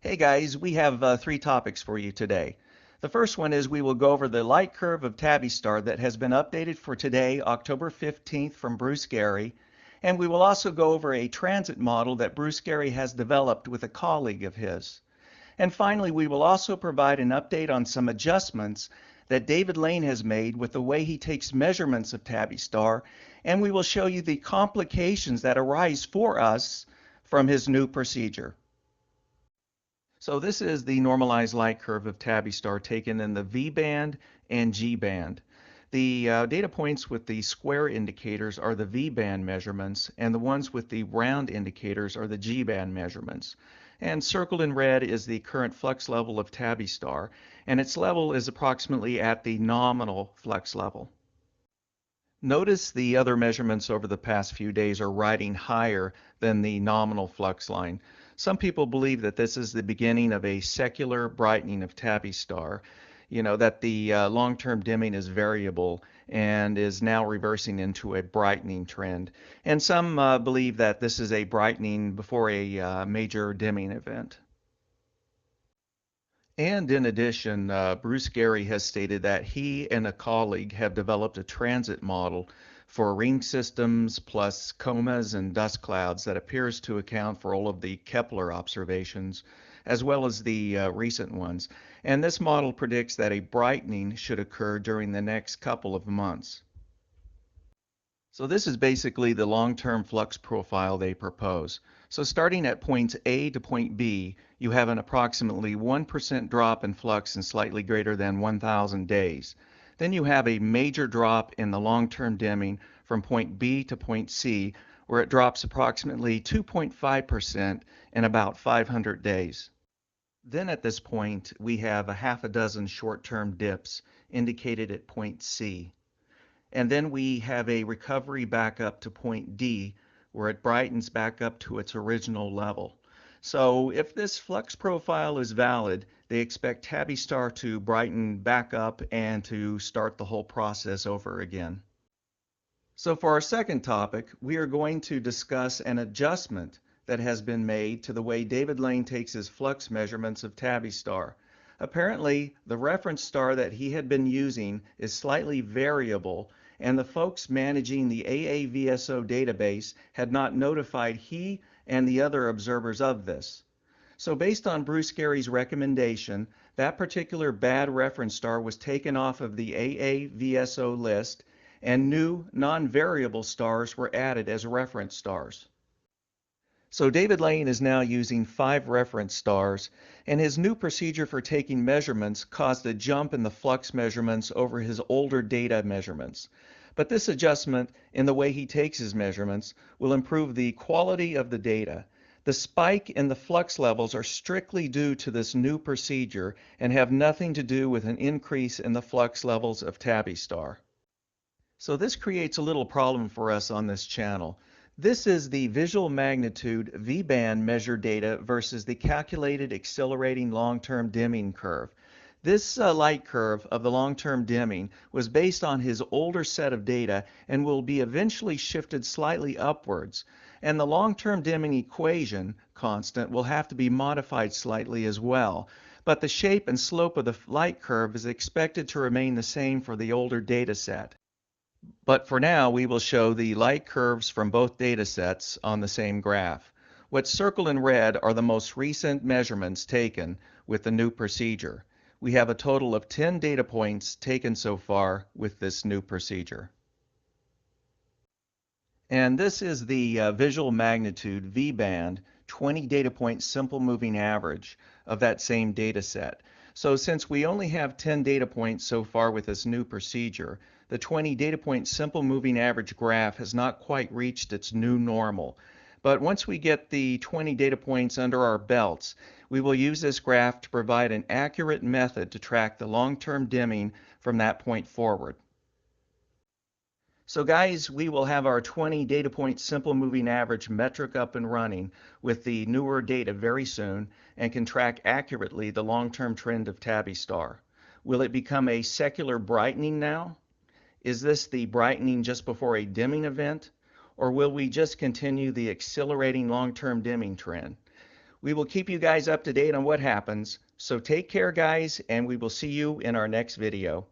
Hey guys, we have three topics for you today. The first one is we will go over the light curve of Tabby Star that has been updated for today, October 15th from Bruce Gary. And we will also go over a transit model that Bruce Gary has developed with a colleague of his. And finally, we will also provide an update on some adjustments that David Lane has made with the way he takes measurements of Tabby Star, and we will show you the complications that arise for us from his new procedure. So this is the normalized light curve of Tabby Star taken in the V band and G band. The data points with the square indicators are the V band measurements, and the ones with the round indicators are the G band measurements. And circled in red is the current flux level of Tabby Star, and its level is approximately at the nominal flux level. Notice the other measurements over the past few days are riding higher than the nominal flux line. Some people believe that this is the beginning of a secular brightening of Tabby Star. You know, that the long-term dimming is variable and is now reversing into a brightening trend. And some believe that this is a brightening before a major dimming event. And in addition, Bruce Gary has stated that he and a colleague have developed a transit model for ring systems plus comas and dust clouds that appears to account for all of the Kepler observations, as well as the recent ones. And this model predicts that a brightening should occur during the next couple of months. So this is basically the long-term flux profile they propose. So starting at points A to point B, you have an approximately 1% drop in flux in slightly greater than 1,000 days. Then you have a major drop in the long-term dimming from point B to point C, where it drops approximately 2.5% in about 500 days. Then at this point, we have a half a dozen short-term dips indicated at point C. And then we have a recovery back up to point D, where it brightens back up to its original level. So if this flux profile is valid, they expect Tabby Star to brighten back up and to start the whole process over again. So for our second topic, we are going to discuss an adjustment that has been made to the way David Lane takes his flux measurements of Tabby Star. Apparently, the reference star that he had been using is slightly variable, and the folks managing the AAVSO database had not notified he and the other observers of this. So based on Bruce Gary's recommendation, that particular bad reference star was taken off of the AAVSO list, and new non-variable stars were added as reference stars. So David Lane is now using 5 reference stars, and his new procedure for taking measurements caused a jump in the flux measurements over his older data measurements. But this adjustment in the way he takes his measurements will improve the quality of the data. The spike in the flux levels are strictly due to this new procedure and have nothing to do with an increase in the flux levels of Tabby Star. So this creates a little problem for us on this channel. This is the visual magnitude V-band measured data versus the calculated accelerating long-term dimming curve. This light curve of the long-term dimming was based on his older set of data and will be eventually shifted slightly upwards. And the long-term dimming equation constant will have to be modified slightly as well. But the shape and slope of the light curve is expected to remain the same for the older data set. But for now, we will show the light curves from both data sets on the same graph. What's circled in red are the most recent measurements taken with the new procedure. We have a total of 10 data points taken so far with this new procedure. And this is the visual magnitude V-band 20 data point simple moving average of that same data set. So since we only have 10 data points so far with this new procedure, the 20 data point simple moving average graph has not quite reached its new normal. But once we get the 20 data points under our belts, we will use this graph to provide an accurate method to track the long-term dimming from that point forward. So guys, we will have our 20 data point simple moving average metric up and running with the newer data very soon and can track accurately the long-term trend of Tabby Star. Will it become a secular brightening now? Is this the brightening just before a dimming event? Or will we just continue the accelerating long-term dimming trend? We will keep you guys up to date on what happens. So take care, guys, and we will see you in our next video.